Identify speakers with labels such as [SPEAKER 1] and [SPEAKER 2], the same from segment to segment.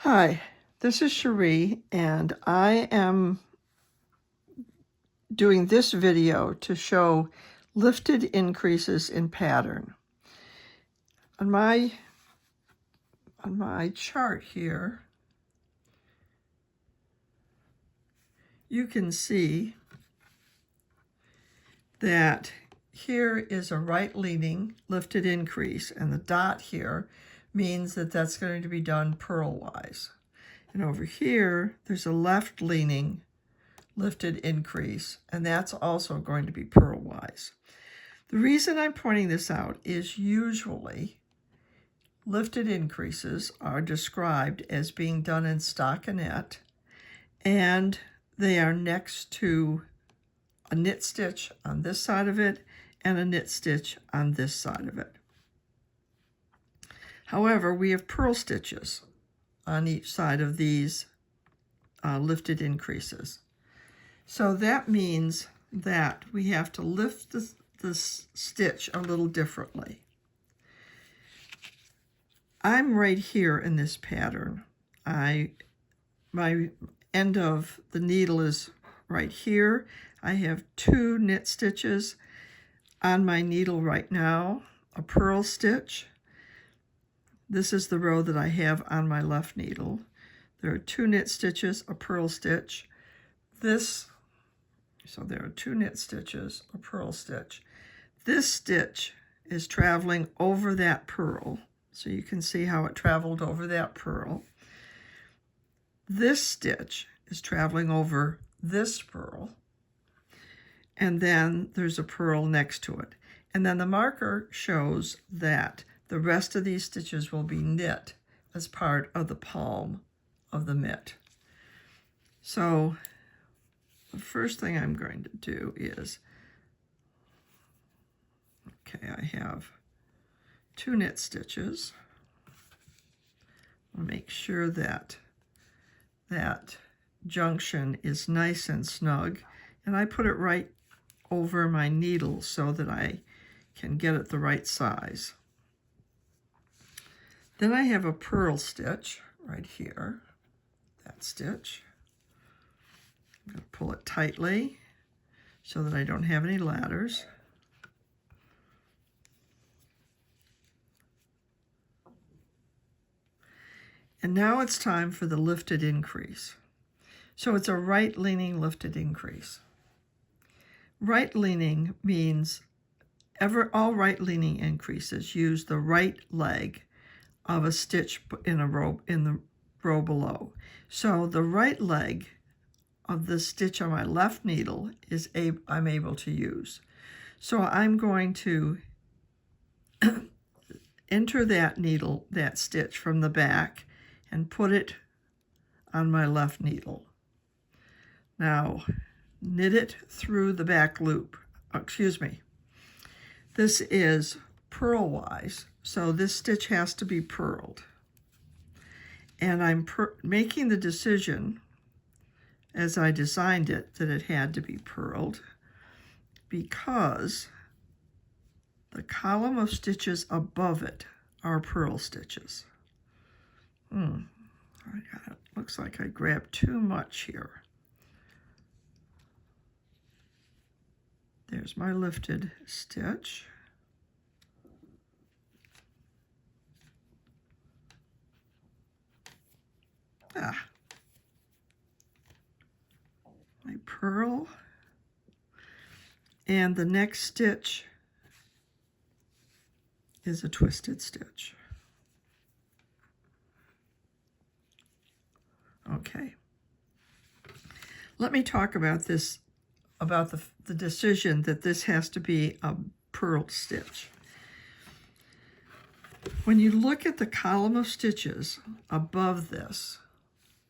[SPEAKER 1] Hi, this is Cherie, and I am doing this video to show lifted increases in pattern. On my chart here, you can see that here is a right-leaning lifted increase, and the dot here means that that's going to be done purl-wise. And over here, there's a left-leaning lifted increase, and that's also going to be purl-wise. The reason I'm pointing this out is usually lifted increases are described as being done in stockinette, and they are next to a knit stitch on this side of it and a knit stitch on this side of it. However, we have purl stitches on each side of these lifted increases. So that means that we have to lift the stitch a little differently. I'm right here in this pattern. My end of the needle is right here. I have 2 knit stitches on my needle right now, a purl stitch. This is the row that I have on my left needle. There are 2 knit stitches, a purl stitch. So there are 2 knit stitches, a purl stitch. This stitch is traveling over that purl. So you can see how it traveled over that purl. This stitch is traveling over this purl. And then there's a purl next to it. And then the marker shows that the rest of these stitches will be knit as part of the palm of the mitt. So the first thing I'm going to do is, okay, I have 2 knit stitches. I'll make sure that that junction is nice and snug, and I put it right over my needle so that I can get it the right size. Then I have a purl stitch right here, that stitch. I'm going to pull it tightly so that I don't have any ladders. And now it's time for the lifted increase. So it's a right-leaning lifted increase. Right-leaning means all right-leaning increases use the right leg of a stitch in the row below. So the right leg of the stitch on my left needle I'm able to use. So I'm going to enter that stitch from the back and put it on my left needle. Now knit it through the back loop. Excuse me. This is purl-wise, so this stitch has to be purled. And I'm making the decision, as I designed it, that it had to be purled because the column of stitches above it are purl stitches. It looks like I grabbed too much here. There's my lifted stitch. My purl. And the next stitch is a twisted stitch. Okay. Let me talk about this, about the decision that this has to be a purl stitch. When you look at the column of stitches above this,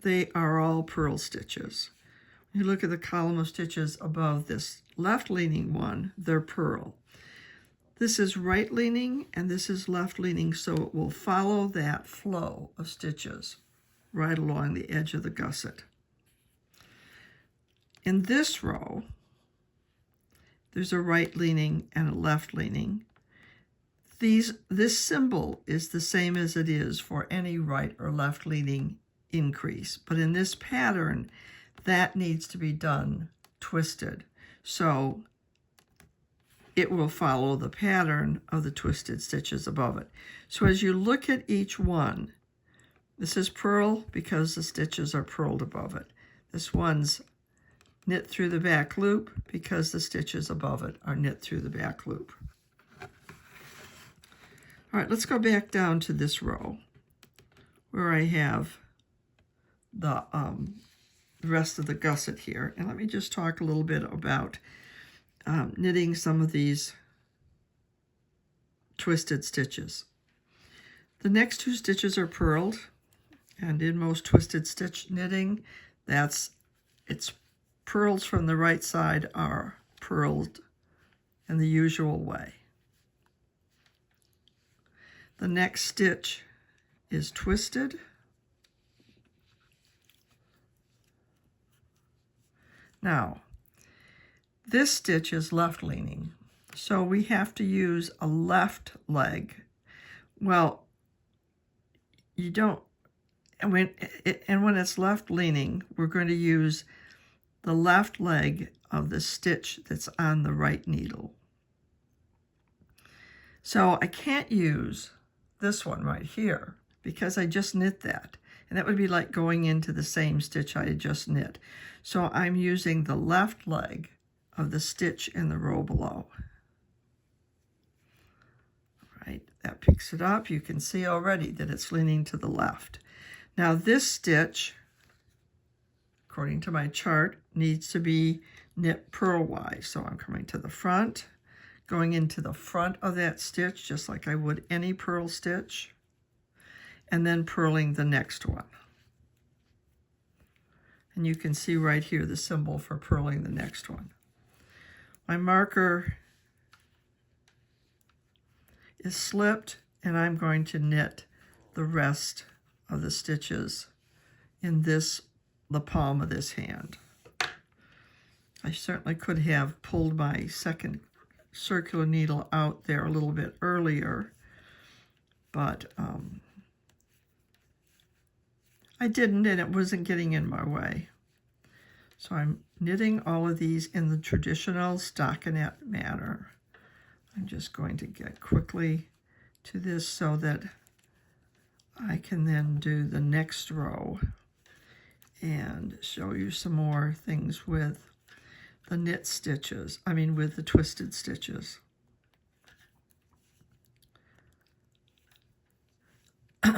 [SPEAKER 1] they are all purl stitches. When you look at the column of stitches above this left-leaning one, they're purl. This is right-leaning and this is left-leaning, so it will follow that flow of stitches right along the edge of the gusset. In this row, there's a right-leaning and a left-leaning. This symbol is the same as it is for any right or left-leaning increase. But in this pattern, that needs to be done twisted. So it will follow the pattern of the twisted stitches above it. So as you look at each one, this is purl because the stitches are purled above it. This one's knit through the back loop because the stitches above it are knit through the back loop. All right, let's go back down to this row where I have the rest of the gusset here. And let me just talk a little bit about knitting some of these twisted stitches. The next two stitches are purled, and in most twisted stitch knitting, it's purls from the right side are purled in the usual way. The next stitch is twisted. Now, this stitch is left leaning, so we have to use a left leg. Well, you don't, and when it's left leaning, we're going to use the left leg of the stitch that's on the right needle. So I can't use this one right here because I just knit that. And that would be like going into the same stitch I had just knit. So I'm using the left leg of the stitch in the row below. Right, that picks it up. You can see already that it's leaning to the left. Now this stitch, according to my chart, needs to be knit purlwise. So I'm coming to the front, going into the front of that stitch just like I would any purl stitch, and then purling the next one. And you can see right here the symbol for purling the next one. My marker is slipped, and I'm going to knit the rest of the stitches in the palm of this hand. I certainly could have pulled my second circular needle out there a little bit earlier, but I didn't, and it wasn't getting in my way. So I'm knitting all of these in the traditional stockinette manner. I'm just going to get quickly to this so that I can then do the next row and show you some more things with the knit stitches, with the twisted stitches.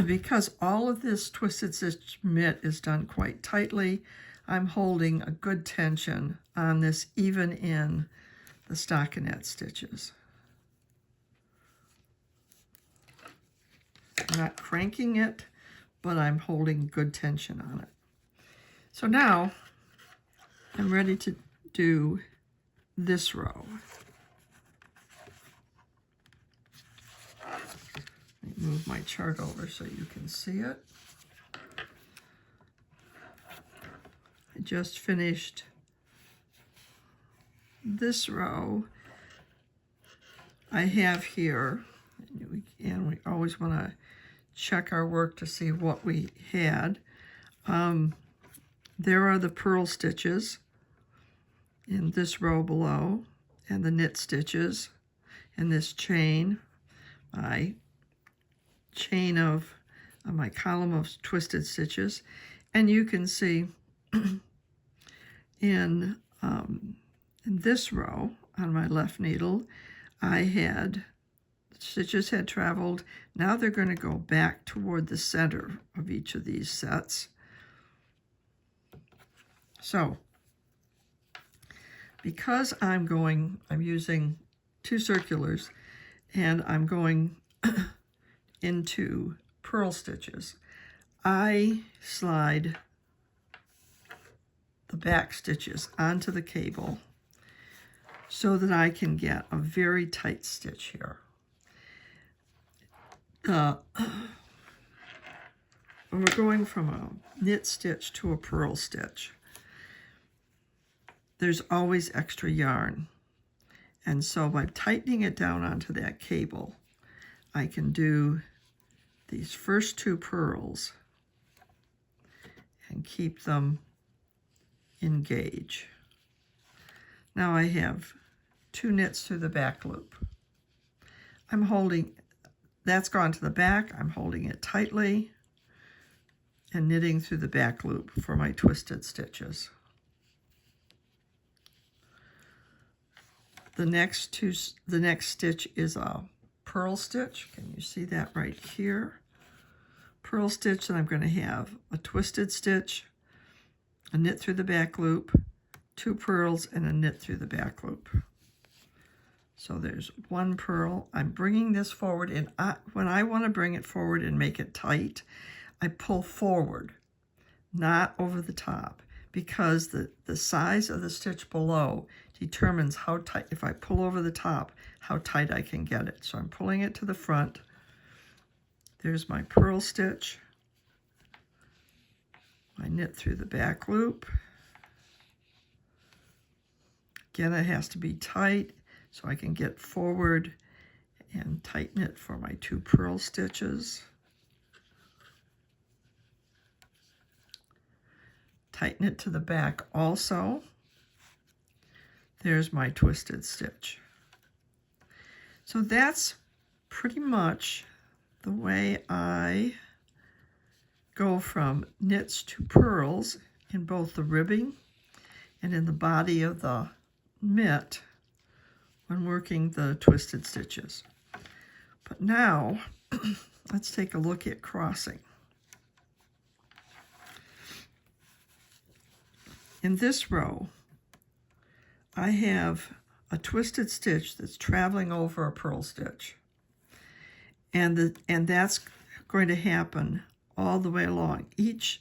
[SPEAKER 1] Because all of this twisted stitch mitt is done quite tightly, I'm holding a good tension on this even in the stockinette stitches. I'm not cranking it, but I'm holding good tension on it. So now I'm ready to do this row. Let me move my chart over so you can see it. I just finished this row. I have here, and we always want to check our work to see what we had. There are the purl stitches in this row below, and the knit stitches in this chain, my chain of my column of twisted stitches. And you can see in this row on my left needle, stitches had traveled. Now they're going to go back toward the center of each of these sets. So because I'm using two circulars, and I'm going into purl stitches, I slide the back stitches onto the cable so that I can get a very tight stitch here. When we're going from a knit stitch to a purl stitch, there's always extra yarn. And so by tightening it down onto that cable, I can do these first two purls and keep them engaged. Now I have 2 knits through the back loop. I'm holding, that's gone to the back, I'm holding it tightly and knitting through the back loop for my twisted stitches. The next stitch is a purl stitch. Can you see that right here? Purl stitch, and I'm going to have a twisted stitch, a knit through the back loop, 2 purls, and a knit through the back loop. So there's 1 purl. I'm bringing this forward, and when I want to bring it forward and make it tight, I pull forward, not over the top, because the size of the stitch below determines how tight, if I pull over the top, how tight I can get it. So I'm pulling it to the front. There's my purl stitch, my knit through the back loop. Again, it has to be tight so I can get forward and tighten it for my 2 purl stitches. Tighten it to the back also. There's my twisted stitch. So that's pretty much the way I go from knits to purls in both the ribbing and in the body of the mitt when working the twisted stitches. But now let's take a look at crossing. In this row, I have a twisted stitch that's traveling over a purl stitch. And that's going to happen all the way along. Each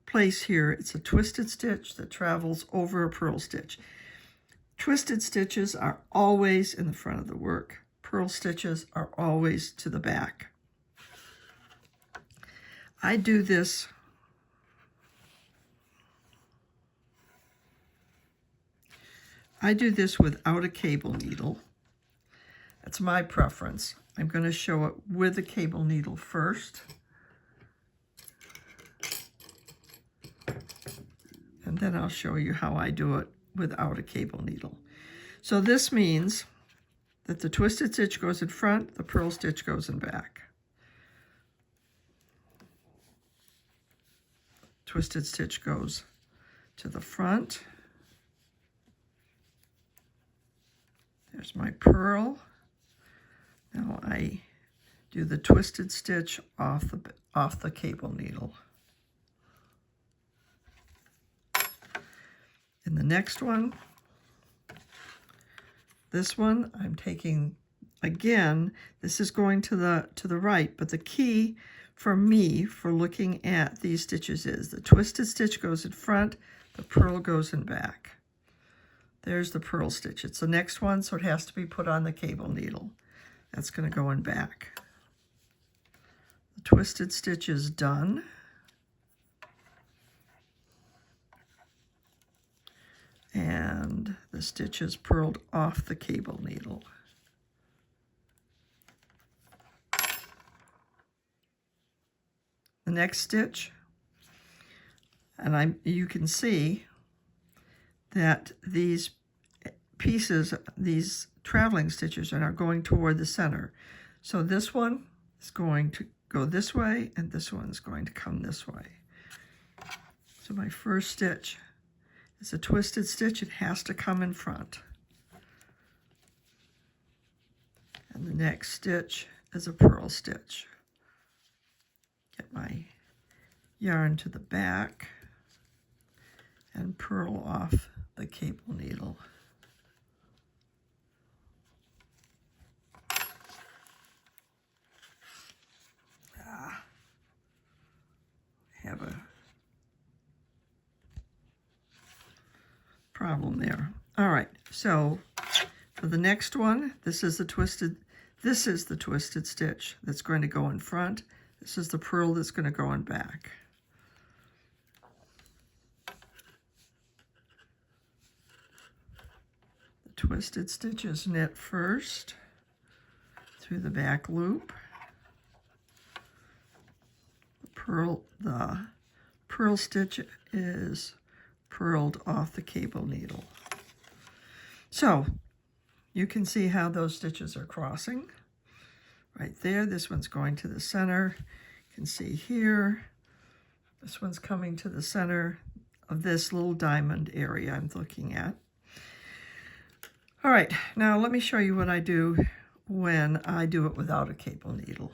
[SPEAKER 1] place here, it's a twisted stitch that travels over a purl stitch. Twisted stitches are always in the front of the work. Purl stitches are always to the back. I do this without a cable needle. That's my preference. I'm going to show it with a cable needle first. And then I'll show you how I do it without a cable needle. So this means that the twisted stitch goes in front, the purl stitch goes in back. Twisted stitch goes to the front. There's my purl. Now I do the twisted stitch off the cable needle. In the next one, this one, I'm taking, again, this is going to the right, but the key for me for looking at these stitches is the twisted stitch goes in front, the purl goes in back. There's the purl stitch. It's the next one, so it has to be put on the cable needle. That's going to go in back. The twisted stitch is done. And the stitch is purled off the cable needle. The next stitch, and you can see that these pieces, these traveling stitches, are now going toward the center. So this one is going to go this way, and this one's going to come this way. So my first stitch is a twisted stitch. It has to come in front. And the next stitch is a purl stitch. Get my yarn to the back and purl off the cable needle. Have a problem there. All right, so for the next one, this is the twisted stitch that's going to go in front. This is the purl that's going to go in back. The twisted stitch is knit first through the back loop. The purl purl stitch is purled off the cable needle. So you can see how those stitches are crossing. Right there, this one's going to the center. You can see here, this one's coming to the center of this little diamond area I'm looking at. All right, now let me show you what I do when I do it without a cable needle.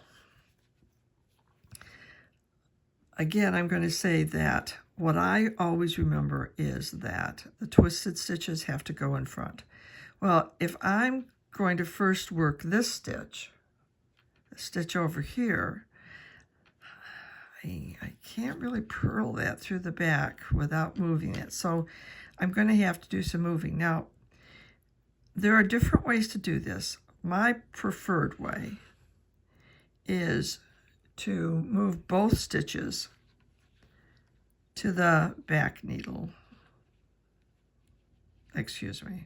[SPEAKER 1] Again, I'm going to say that what I always remember is that the twisted stitches have to go in front. Well, if I'm going to first work this stitch, the stitch over here, I can't really purl that through the back without moving it. So I'm going to have to do some moving. Now, there are different ways to do this. My preferred way is to move both stitches to the back needle. Excuse me.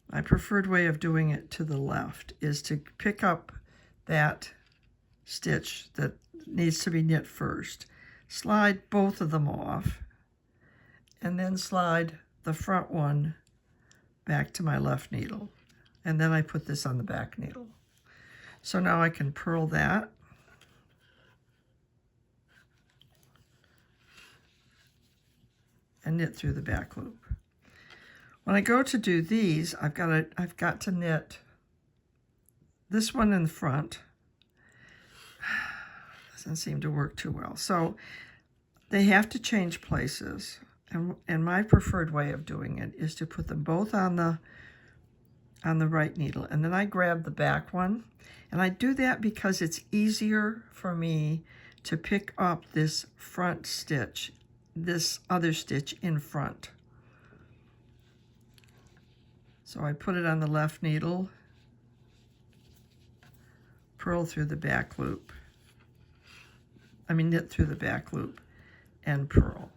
[SPEAKER 1] My preferred way of doing it to the left is to pick up that stitch that needs to be knit first, slide both of them off, and then slide the front one back to my left needle. And then I put this on the back needle. So now I can purl that. And knit through the back loop. When I go to do these, I've got to knit this one in the front. Doesn't seem to work too well. So they have to change places. And my preferred way of doing it is to put them both on the right needle. And then I grab the back one. And I do that because it's easier for me to pick up this front stitch, this other stitch in front. So I put it on the left needle, purl through the back loop. Knit through the back loop and purl.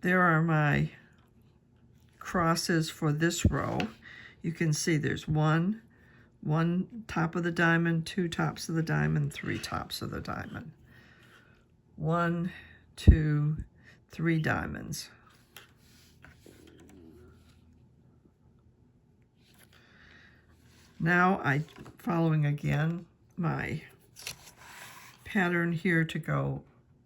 [SPEAKER 1] There are my crosses for this row. You can see there's one top of the diamond, 2 tops of the diamond, 3 tops of the diamond. 1, 2, 3 diamonds. Now I'm following again my pattern here to go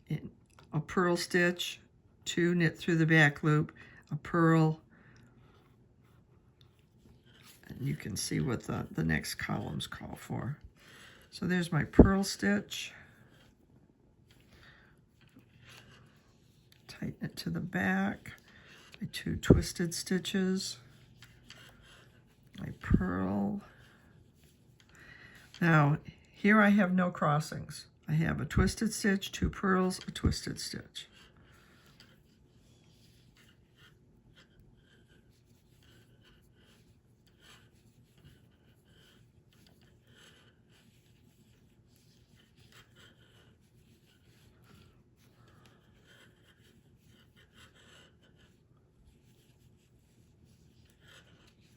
[SPEAKER 1] in a purl stitch, 2 knit through the back loop, a purl, and you can see what the next columns call for. So there's my purl stitch, tighten it to the back, my 2 twisted stitches, my purl. Now here I have no crossings. I have a twisted stitch, 2 purls, a twisted stitch.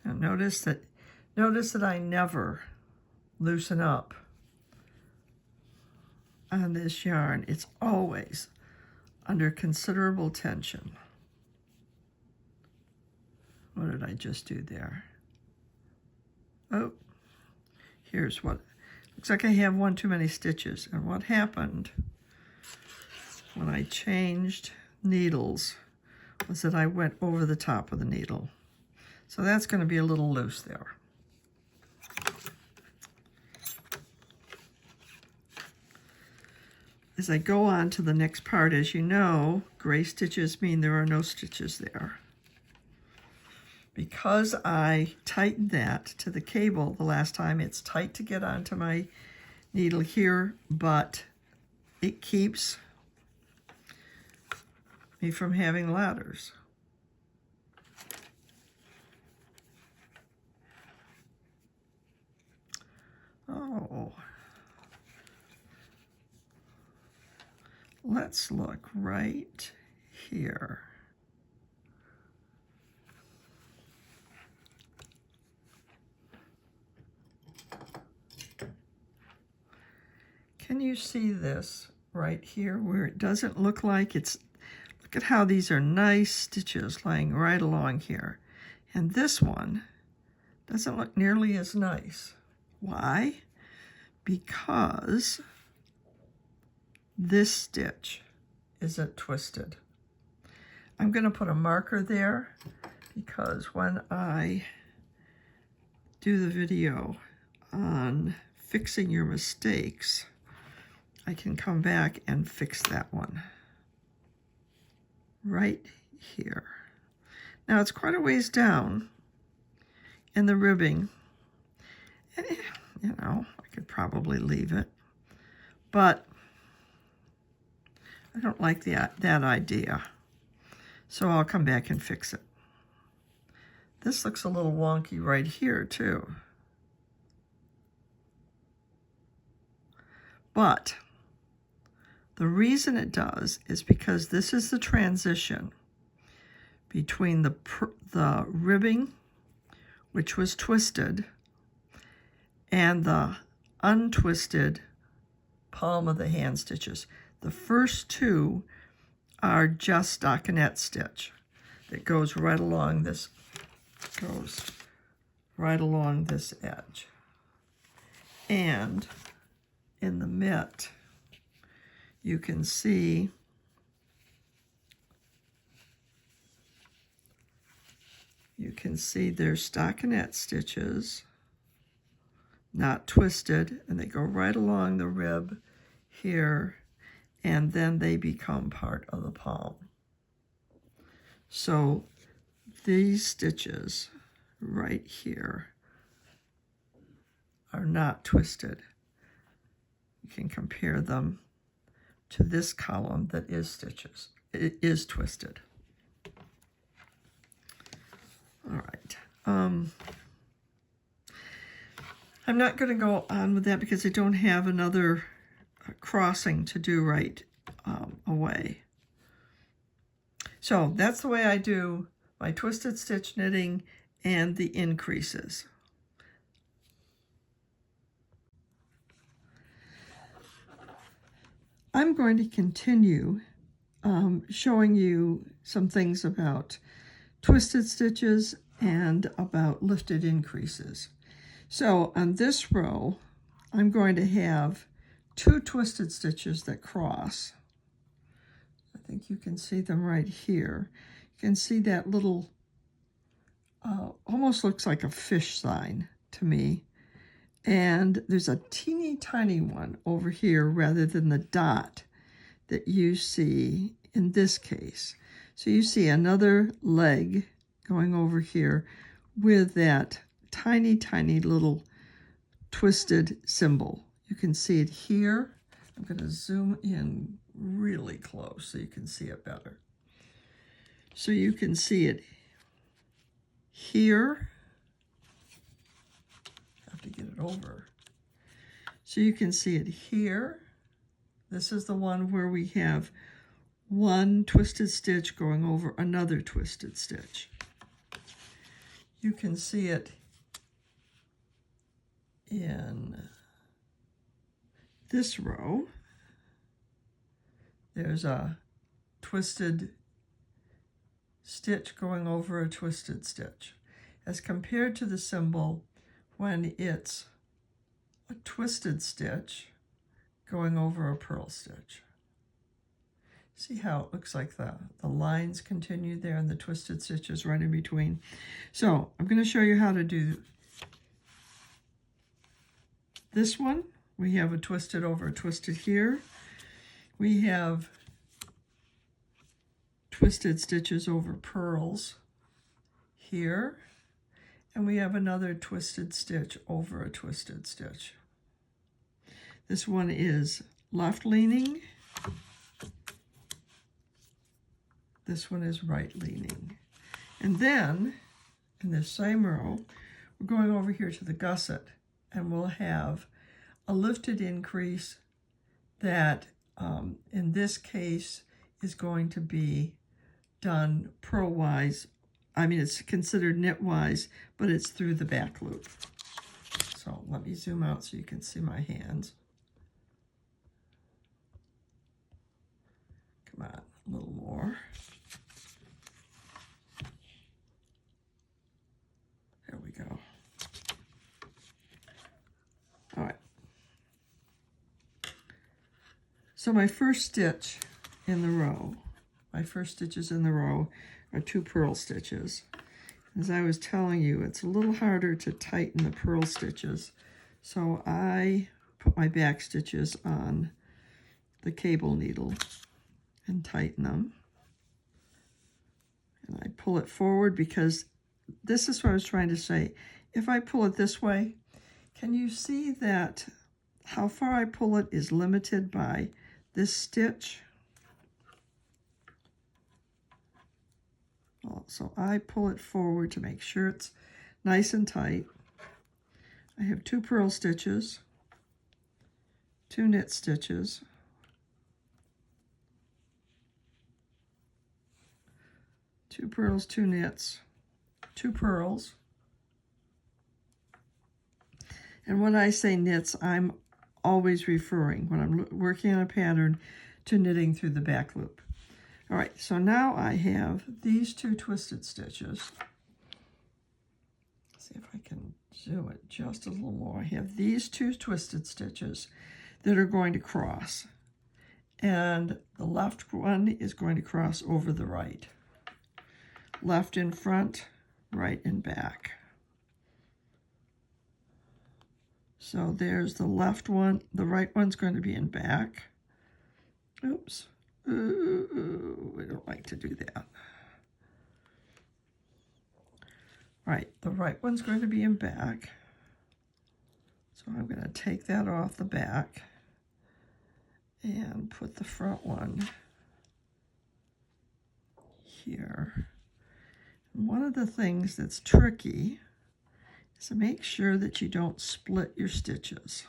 [SPEAKER 1] Now notice that I never loosen up on this yarn. It's always under considerable tension. What did I just do there? Oh, here's what. Looks like I have one too many stitches. And what happened when I changed needles was that I went over the top of the needle. So that's going to be a little loose there. As I go on to the next part, as you know, gray stitches mean there are no stitches there. Because I tightened that to the cable the last time, it's tight to get onto my needle here, but it keeps me from having ladders. Oh. Let's look right here. can you see this right here where it doesn't look like it's, look at how these are nice stitches laying right along here. And this one doesn't look nearly as nice. Why? Because this stitch isn't twisted. I'm going to put a marker there because when I do the video on fixing your mistakes, I can come back and fix that one right here. Now it's quite a ways down in the ribbing. You know, I could probably leave it, but I don't like that idea. So I'll come back and fix it. This looks a little wonky right here too. But the reason it does is because this is the transition between the ribbing, which was twisted, and the untwisted palm of the hand stitches. The first two are just stockinette stitch that goes right along this, edge. And in the mitt, you can see there's stockinette stitches, not twisted, and they go right along the rib here, and then they become part of the palm. So these stitches right here are not twisted. You can compare them to this column that is stitches. It is twisted. All right. I'm not going to go on with that because I don't have another crossing to do right away. So that's the way I do my twisted stitch knitting and the increases. I'm going to continue showing you some things about twisted stitches and about lifted increases. So on this row, I'm going to have 2 twisted stitches that cross. I think you can see them right here. You can see that little, almost looks like a fish sign to me. And there's a teeny tiny one over here rather than the dot that you see in this case. So you see another leg going over here with that tiny, tiny little twisted symbol. You can see it here. I'm going to zoom in really close so you can see it better. So you can see it here. I have to get it over. So you can see it here. This is the one where we have one twisted stitch going over another twisted stitch. You can see it in this row. There's a twisted stitch going over a twisted stitch, as compared to the symbol when it's a twisted stitch going over a purl stitch. See how it looks like the lines continue there and the twisted stitches right in between. So I'm going to show you how to do this one. We have a twisted over a twisted here. We have twisted stitches over purls here. And we have another twisted stitch over a twisted stitch. This one is left leaning. This one is right leaning. And then in this same row, we're going over here to the gusset, and we'll have a lifted increase that in this case is going to be done purl-wise. I mean, it's considered knit-wise, but it's through the back loop. So let me zoom out so you can see my hands. a little more. There we go. All right. So my first stitch in the row, my first stitches in the row are 2 purl stitches. As I was telling you, it's a little harder to tighten the purl stitches, so I put my back stitches on the cable needle and tighten them. And I pull it forward because this is what I was trying to say. If I pull it this way, can you see that how far I pull it is limited by this stitch? So I pull it forward to make sure it's nice and tight. I have 2 purl stitches, 2 knit stitches, 2 purls, 2 knits, 2 purls. And when I say knits, I'm always referring, when I'm working on a pattern, to knitting through the back loop. All right, so now I have these 2 twisted stitches. Let's see if I can zoom it just a little more. I have these 2 twisted stitches that are going to cross. And the left one is going to cross over the right. Left in front, right in back. So there's the left one. The right one's going to be in back. Oops. Ooh, we don't like to do that. All right, the right one's going to be in back. So I'm going to take that off the back and put the front one here. And one of the things that's tricky is to make sure that you don't split your stitches.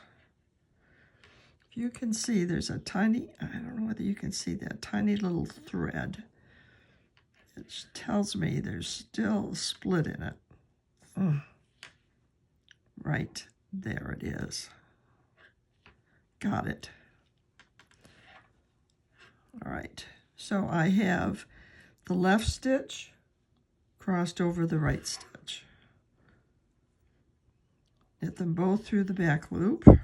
[SPEAKER 1] If you can see, there's a tiny, I don't know whether you can see that tiny little thread. It tells me there's still a split in it. Right there it is. Got it. All right, so I have the left stitch crossed over the right stitch. Knit them both through the back loop. And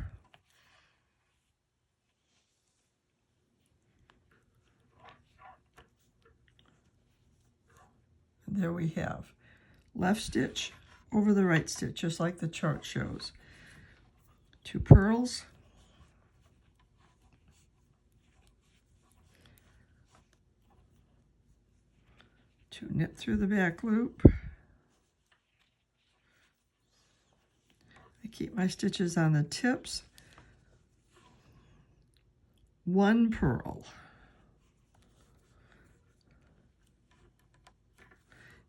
[SPEAKER 1] there we have left stitch over the right stitch, just like the chart shows. 2 purls, to knit through the back loop. I keep my stitches on the tips. 1 purl.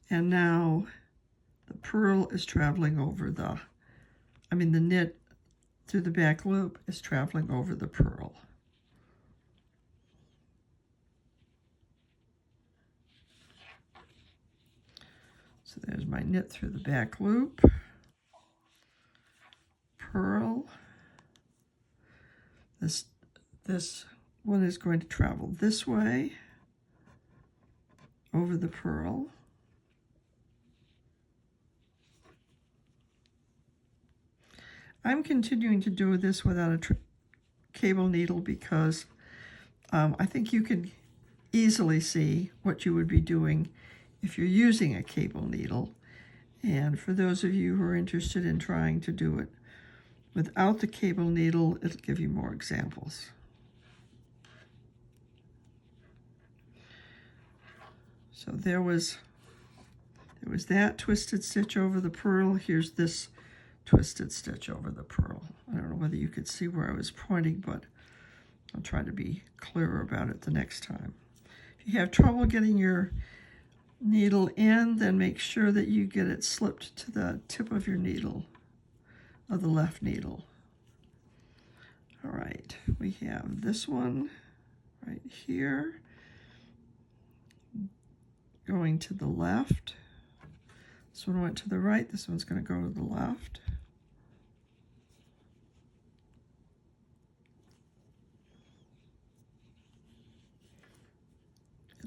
[SPEAKER 1] And now the purl is traveling over the knit through the back loop is traveling over the purl. So there's my knit through the back loop, purl. This one is going to travel this way over the purl. I'm continuing to do this without a cable needle because I think you can easily see what you would be doing if you're using a cable needle. And for those of you who are interested in trying to do it without the cable needle, it'll give you more examples. So there was that twisted stitch over the purl. Here's this twisted stitch over the purl. I don't know whether you could see where I was pointing, but I'll try to be clearer about it the next time. If you have trouble getting your needle in, then make sure that you get it slipped to the tip of your needle, of the left needle. All right, we have this one right here going to the left. This one went to the right, this one's going to go to the left.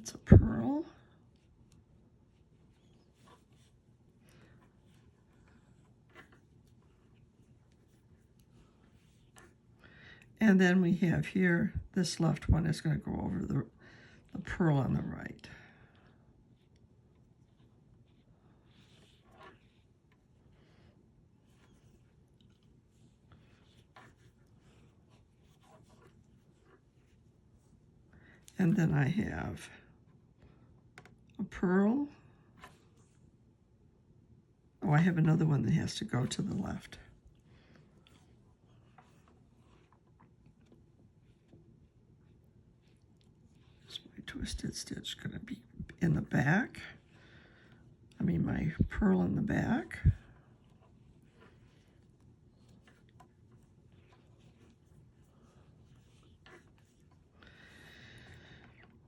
[SPEAKER 1] That's a purl. And then we have here, this left one is going to go over the purl on the right. And then I have a purl. Oh, I have another one that has to go to the left. So my twisted stitch going to be in the back. I mean my purl in the back.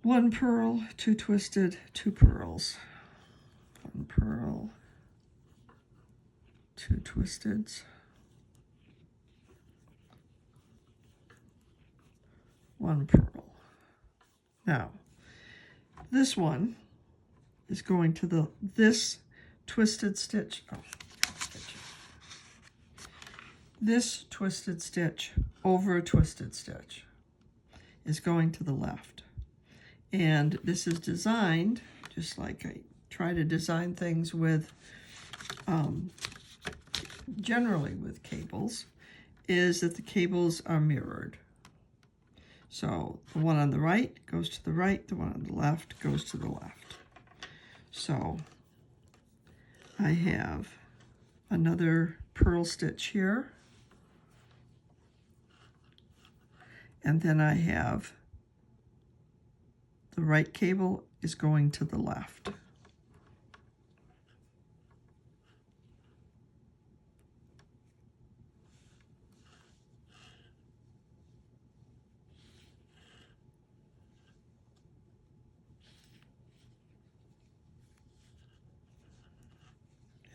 [SPEAKER 1] One purl, two twisted, two purls. One purl, two twisteds, one purl. Now, this one is going to this twisted stitch. This twisted stitch over a twisted stitch is going to the left. And this is designed, just like I try to design things with, generally with cables, is that the cables are mirrored. So the one on the right goes to the right, the one on the left goes to the left. So I have another purl stitch here. And then I have the right cable is going to the left.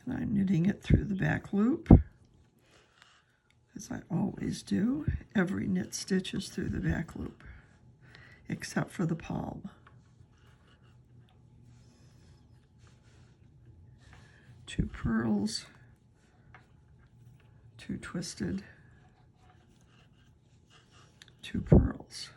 [SPEAKER 1] And I'm knitting it through the back loop, as I always do. Every knit stitch is through the back loop, except for the palm. Two purls, two twisted, two purls.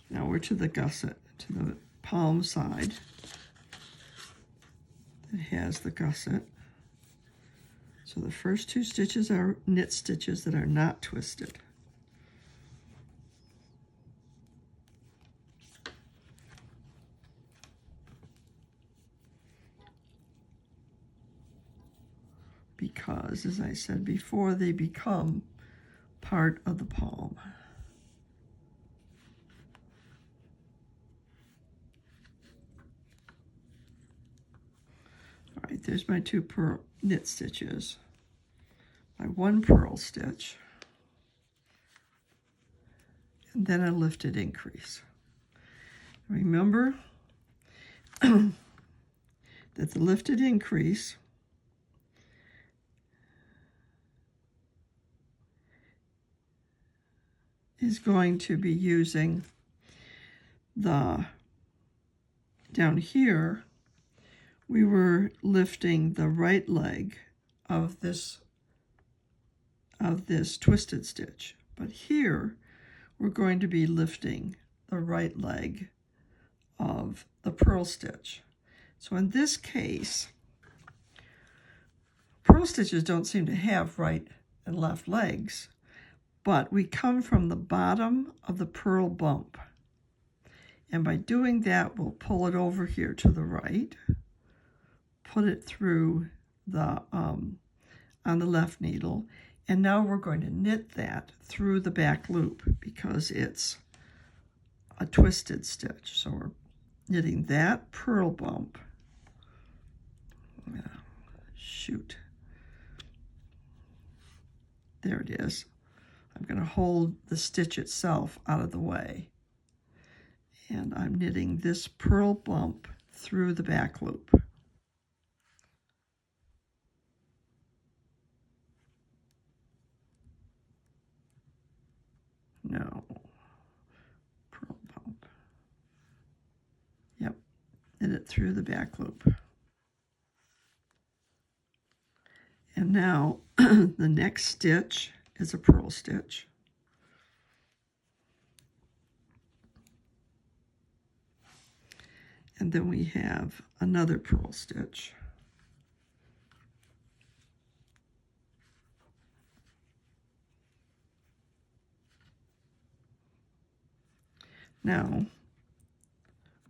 [SPEAKER 1] Now we're to the gusset, to the palm side. It has the gusset. So the first two stitches are knit stitches that are not twisted. Because, as I said before, they become part of the palm. All right, there's my two knit stitches. My one purl stitch, and then a lifted increase. Remember that the lifted increase is going to be using down here, we were lifting the right leg of this twisted stitch. But here, we're going to be lifting the right leg of the purl stitch. So in this case, purl stitches don't seem to have right and left legs, but we come from the bottom of the purl bump. And by doing that, we'll pull it over here to the right, put it through the on the left needle, and now we're going to knit that through the back loop because it's a twisted stitch. So we're knitting that purl bump. Shoot. There it is. I'm going to hold the stitch itself out of the way. And I'm knitting this purl bump through the back loop. No. Purl pump. Yep. Knit it through the back loop. And now the next stitch is a purl stitch. And then we have another purl stitch. Now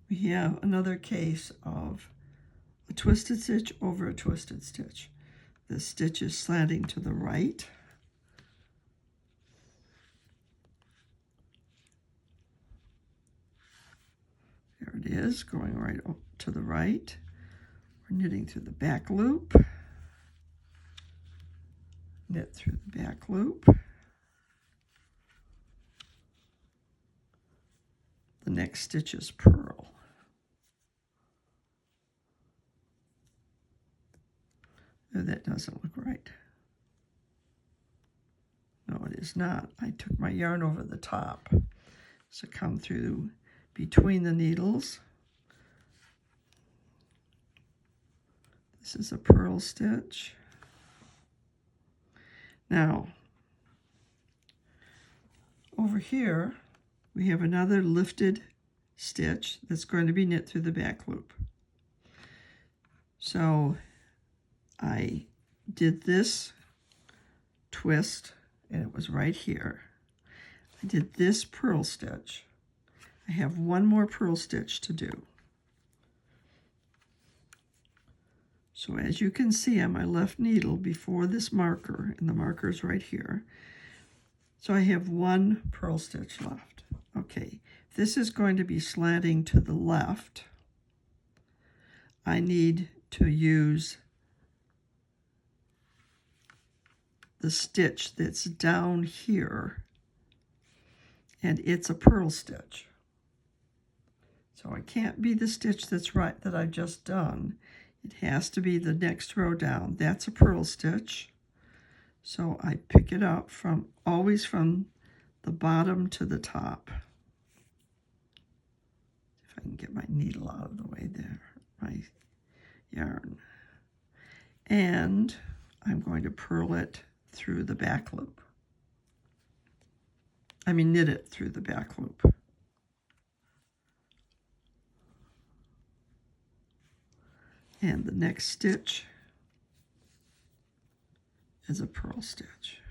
[SPEAKER 1] we have another case of a twisted stitch over a twisted stitch. The stitch is slanting to the right. There it is, going right to the right. We're knitting through the back loop. Knit through the back loop. The next stitch is purl. Oh, that doesn't look right. No, it is not. I took my yarn over the top. So come through between the needles. This is a purl stitch. Now, over here, we have another lifted stitch that's going to be knit through the back loop. So I did this twist, and it was right here. I did this purl stitch. I have one more purl stitch to do. So as you can see on my left needle before this marker, and the marker is right here, so I have one purl stitch left. Okay, this is going to be slanting to the left. I need to use the stitch that's down here, and it's a purl stitch. So it can't be the stitch that's right that I've just done. It has to be the next row down. That's a purl stitch. So I pick it up always from the bottom to the top. If I can get my needle out of the way there, my yarn. And I'm going to purl it through the back loop. Knit it through the back loop. And the next stitch is a purl stitch.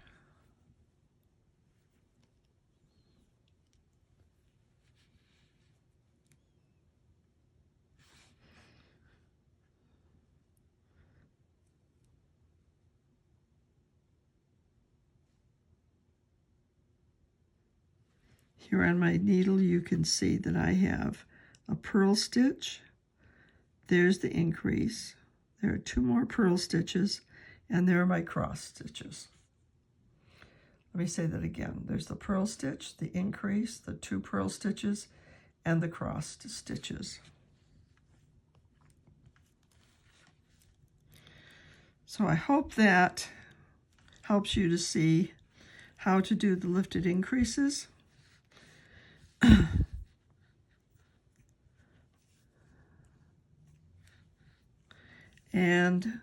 [SPEAKER 1] Here on my needle, you can see that I have a purl stitch. There's the increase. There are two more purl stitches, and there are my cross stitches. Let me say that again. There's the purl stitch, the increase, the two purl stitches, and the cross stitches. So I hope that helps you to see how to do the lifted increases. And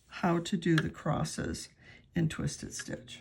[SPEAKER 1] how to do the crosses in twisted stitch.